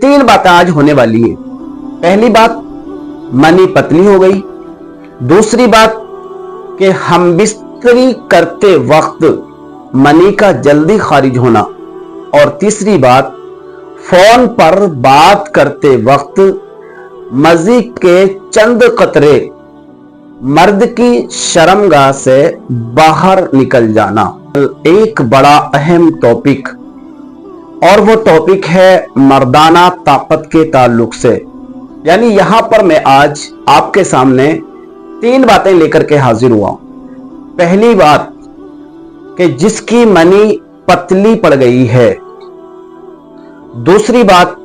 तीन बातें आज होने वाली है। पहली बात, मनी पतली हो गई। दूसरी बात कि हम बिस्तरी करते वक्त मनी का जल्दी खारिज होना। और तीसरी बात, फोन पर बात करते वक्त मज़ी के चंद कतरे मर्द की शर्मगाह से बाहर निकल जाना। एक बड़ा अहम टॉपिक, और वो टॉपिक है मर्दाना ताकत के ताल्लुक से। यानी यहां पर मैं आज आपके सामने तीन बातें लेकर के हाजिर हुआ। पहली बात कि जिसकी मनी पतली पड़ गई है। दूसरी बात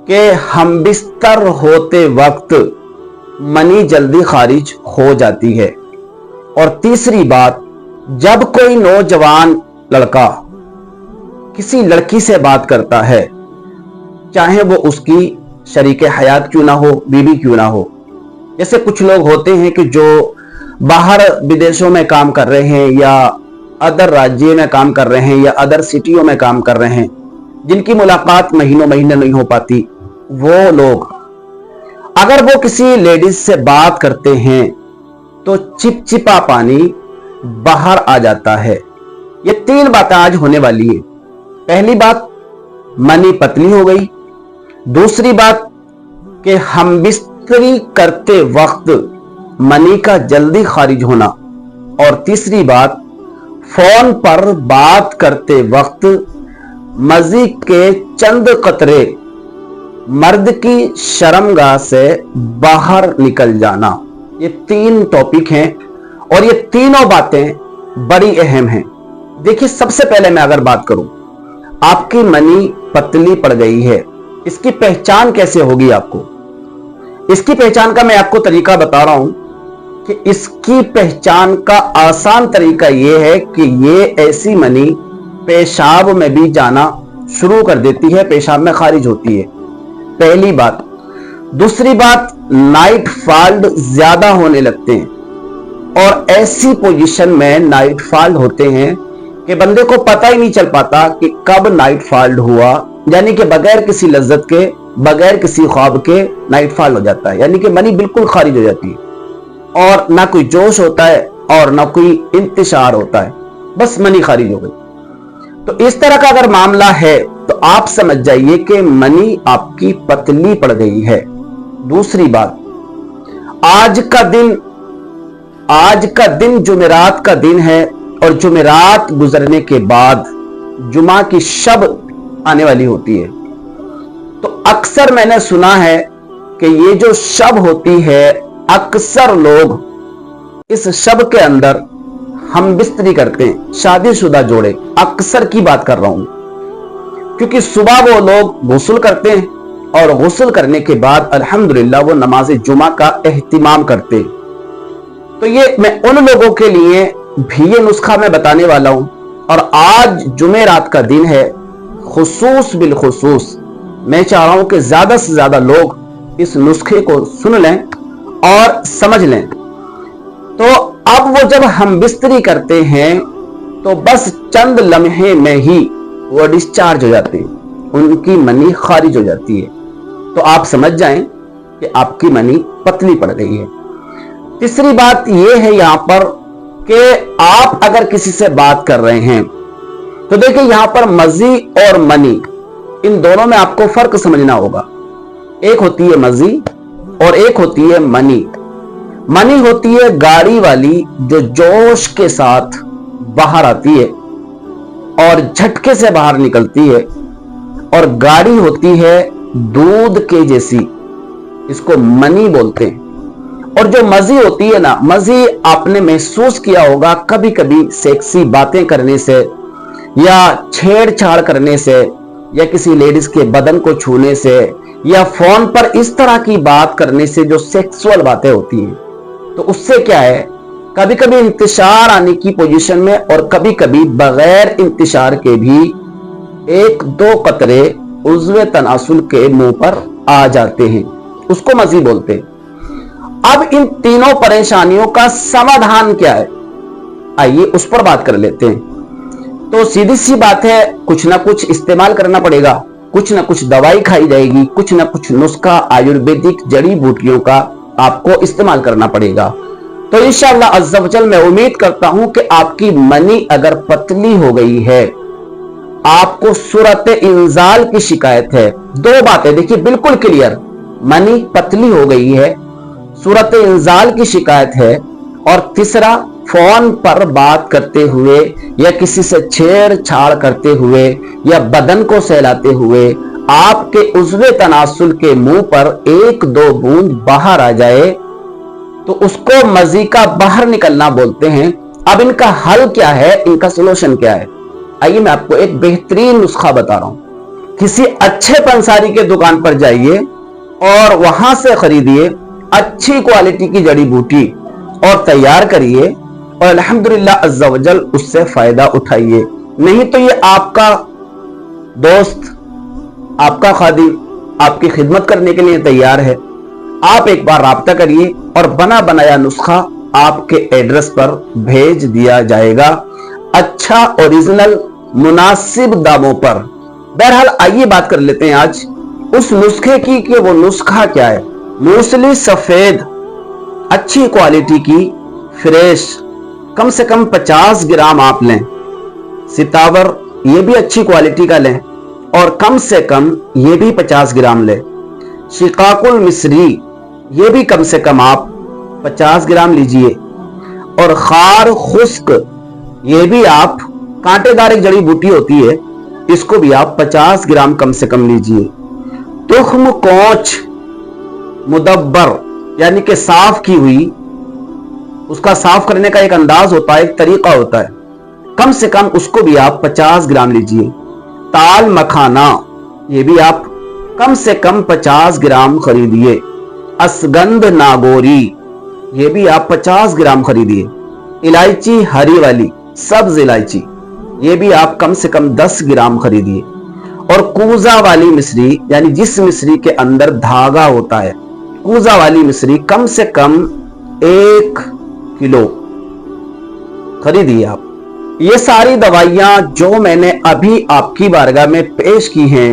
कि हम बिस्तर होते वक्त मनी जल्दी खारिज हो जाती है। और तीसरी बात, जब कोई नौजवान लड़का किसी लड़की से बात करता है, चाहे वो उसकी शरीके हयात क्यों ना हो, बीवी क्यों ना हो। जैसे कुछ लोग होते हैं कि जो बाहर विदेशों में काम कर रहे हैं या अदर राज्य में काम कर रहे हैं या अदर सिटियों में काम कर रहे हैं, जिनकी मुलाकात महीनों महीने नहीं हो पाती, वो लोग अगर वो किसी लेडीज से बात करते हैं तो चिपचिपा पानी बाहर आ जाता है। ये तीन बातें आज होने वाली है। पहली बात, मनी पतली हो गई। दूसरी बात कि हम बिस्तरी करते वक्त मनी का जल्दी खारिज होना। और तीसरी बात, फोन पर बात करते वक्त मज़ी के चंद कतरे मर्द की शर्मगाह से बाहर निकल जाना। ये तीन टॉपिक हैं और ये तीनों बातें बड़ी अहम हैं। देखिए, सबसे पहले मैं अगर बात करूं, आपकी मनी पतली पड़ गई है, इसकी पहचान कैसे होगी आपको? इसकी पहचान का मैं आपको तरीका बता रहा हूं कि इसकी पहचान का आसान तरीका यह है कि ये ऐसी मनी पेशाब में भी जाना शुरू कर देती है, पेशाब में खारिज होती है। पहली बात। दूसरी बात, नाइट फॉल ज्यादा होने लगते हैं और ऐसी पोजीशन में नाइट फॉल होते हैं कि बंदे को पता ही नहीं चल पाता कि कब नाइट फॉल हुआ। यानी कि बगैर किसी लज्जत के, बगैर किसी ख्वाब के नाइट फॉल हो जाता है। यानी कि मनी बिल्कुल खारिज हो जाती है और ना कोई जोश होता है और ना कोई इंतशार होता है, बस मनी खारिज हो गई। तो इस तरह का अगर मामला है तो आप समझ जाइए कि मनी आपकी पतली पड़ गई है। दूसरी बात, आज का दिन जुमेरात का दिन है और जुमेरात गुजरने के बाद जुमा की शब आने वाली होती है। तो अक्सर मैंने सुना है कि ये जो शब होती है, अक्सर लोग इस शब के अंदर हम बिस्तरी करते हैं, शादीशुदा जोड़े, अक्सर की बात कर रहा हूं, क्योंकि सुबह वो लोग गुस्ल करते हैं और गुस्ल करने के बाद अल्हम्दुलिल्लाह वो नमाज जुमा का एहतिमाम करते हैं। तो ये मैं उन लोगों के लिए भी ये नुस्खा मैं बताने वाला हूं। और आज जुमेरात का दिन है, खुसूस बिलखुसूस मैं चाह रहा हूं कि ज्यादा से ज्यादा लोग इस नुस्खे को सुन लें और समझ लें। तो अब वो जब हम बिस्तरी करते हैं तो बस चंद लम्हे में ही वो डिस्चार्ज हो जाते हैं, उनकी मनी खारिज हो जाती है। तो आप समझ जाएं कि आपकी मनी पतली पड़ गई है। तीसरी बात यह है यहां पर कि आप अगर किसी से बात कर रहे हैं तो देखिए, यहां पर मज़ी और मनी, इन दोनों में आपको फर्क समझना होगा। एक होती है मज़ी और एक होती है मनी। मनी होती है गाड़ी वाली, जो जोश के साथ बाहर आती है और झटके से बाहर निकलती है। और गाड़ी होती है दूध के जैसी, इसको मनी बोलते हैं। और जो मज़ी होती है ना, मज़ी आपने महसूस किया होगा कभी कभी सेक्सी बातें करने से या छेड़छाड़ करने से या किसी लेडीज के बदन को छूने से या फोन पर इस तरह की बात करने से, जो सेक्सुअल बातें होती हैं, तो उससे क्या है, कभी कभी इंतशार आने की पोजीशन में और कभी कभी बगैर इंतशार के भी एक दो कतरे उज़्वे तनासुल के मुंह पर आ जाते हैं, उसको मज़ी बोलते हैं। अब इन तीनों परेशानियों का समाधान क्या है, आइए उस पर बात कर लेते हैं। तो सीधी सी बात है, कुछ ना कुछ इस्तेमाल करना पड़ेगा। कुछ ना कुछ दवाई खाई जाएगी, कुछ ना कुछ नुस्खा आयुर्वेदिक जड़ी बूटियों का आपको इस्तेमाल करना पड़ेगा। तो इंशाअल्लाह अज़्ज़ा वजल मैं उम्मीद करता हूं कि आपकी मनी अगर पतली हो गई है, आपको सूरत इंजाल की शिकायत है, दो बातें देखिए बिल्कुल क्लियर, मनी पतली हो गई है, सूरत इंजाल की शिकायत है, और तीसरा फोन पर बात करते हुए या किसी से छेड़छाड़ करते हुए या बदन को सहलाते हुए आपके उज़्वे तनासुल के मुंह पर एक दो बूंद बाहर आ जाए तो उसको मजी का बाहर निकलना बोलते हैं। अब इनका हल क्या है, इनका सोल्यूशन क्या है? आइए मैं आपको एक बेहतरीन नुस्खा बता रहा हूं। किसी अच्छे पंसारी के दुकान पर जाइए और वहां से खरीदिए अच्छी क्वालिटी की जड़ी बूटी और तैयार करिए और अल्हम्दुलिल्लाह अज़्ज़ा वजल उससे फायदा उठाइए। नहीं तो ये आपका दोस्त, आपका खादिम आपकी खिदमत करने के लिए तैयार है। आप एक बार राब्ता करिए और बना बनाया नुस्खा आपके एड्रेस पर भेज दिया जाएगा, अच्छा ओरिजिनल मुनासिब दामों पर। बहरहाल आइए बात कर लेते हैं आज उस नुस्खे की कि वो नुस्खा क्या है। मूसली सफेद अच्छी क्वालिटी की फ्रेश कम से कम 50 ग्राम आप लें। सितावर ये भी अच्छी क्वालिटी का लें और कम से कम ये भी 50 ग्राम लें। शिकाकुल मिस्री ये भी कम से कम आप 50 ग्राम लीजिए। और खार खुश्क ये भी आप, कांटेदार एक जड़ी बूटी होती है, इसको भी आप 50 ग्राम कम से कम लीजिए। तुख्म कोच मुदब्बर यानी कि साफ की हुई, उसका साफ करने का एक अंदाज होता है, एक तरीका होता है, कम से कम उसको भी आप 50 ग्राम लीजिए। ताल मखाना ये भी आप कम से कम 50 ग्राम खरीदिए। असगंध नागोरी ये भी आप 50 ग्राम खरीदिए। इलायची हरी वाली सब्ज इलायची ये भी आप कम से कम 10 ग्राम खरीदिए। और कूजा वाली मिश्री यानी जिस मिश्री के अंदर धागा होता है, कूजा वाली मिश्री कम से कम 1 किलो खरीदिए आप। ये सारी दवाइयां जो मैंने अभी आपकी बारगाह में पेश की हैं,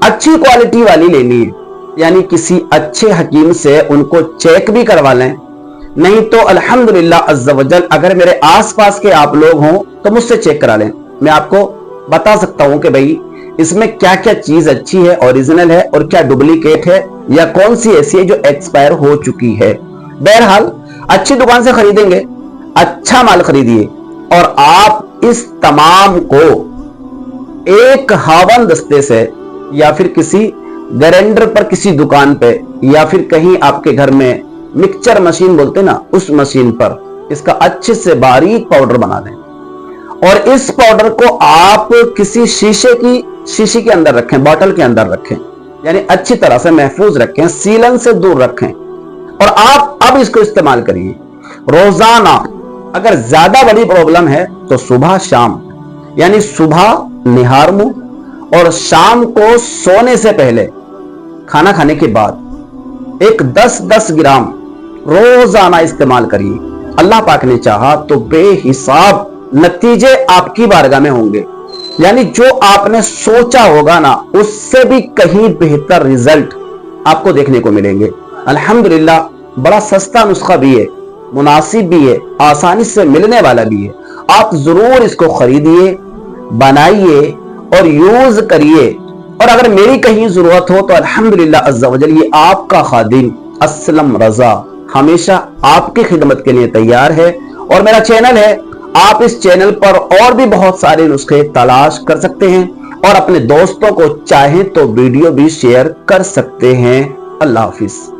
अच्छी क्वालिटी वाली लेनी है, यानी किसी अच्छे हकीम से उनको चेक भी करवा लें। नहीं तो अल्हम्दुलिल्लाह अज़्ज़ा वजल अगर मेरे आसपास के आप लोग हों तो मुझसे चेक करा लें। मैं आपको बता सकता हूं कि भाई इसमें क्या क्या चीज अच्छी है, ओरिजिनल है, और क्या डुप्लीकेट है या कौन सी ऐसी है जो एक्सपायर हो चुकी है। बहरहाल अच्छी दुकान से खरीदेंगे, अच्छा माल खरीदिए और आप इस तमाम को एक हावन दस्ते से या फिर किसी ग्राइंडर पर किसी दुकान पे या फिर कहीं आपके घर में मिक्सचर मशीन बोलते ना, उस मशीन पर इसका अच्छे से बारीक पाउडर बना दें और इस पाउडर को आप किसी शीशे के अंदर रखें, बॉटल के अंदर रखें, यानी अच्छी तरह से महफूज रखें, सीलन से दूर रखें और आप अब इसको इस्तेमाल करिए रोजाना। अगर ज्यादा बड़ी प्रॉब्लम है तो सुबह शाम, यानी सुबह निहार मुंह और शाम को सोने से पहले खाना खाने के बाद एक 10-10 ग्राम रोजाना इस्तेमाल करिए। अल्लाह पाक ने चाहा तो बेहिसाब नतीजे आपकी बारगाह में होंगे, यानी जो आपने सोचा होगा ना उससे भी कहीं बेहतर रिजल्ट आपको देखने को मिलेंगे। अल्हम्दुलिल्लाह बड़ा सस्ता नुस्खा भी है, मुनासिब भी है, आसानी से मिलने वाला भी है। आप जरूर इसको खरीदिए, बनाइए और यूज करिए। और अगर मेरी कहीं जरूरत हो तो अल्हम्दुलिल्लाह अज़्ज़ा वजल ये आपका खादिम असलम रजा हमेशा आपकी खिदमत के लिए तैयार है। और मेरा चैनल है, आप इस चैनल पर और भी बहुत सारे नुस्खे तलाश कर सकते हैं और अपने दोस्तों को चाहें तो वीडियो भी शेयर कर सकते हैं। अल्लाह हाफिज।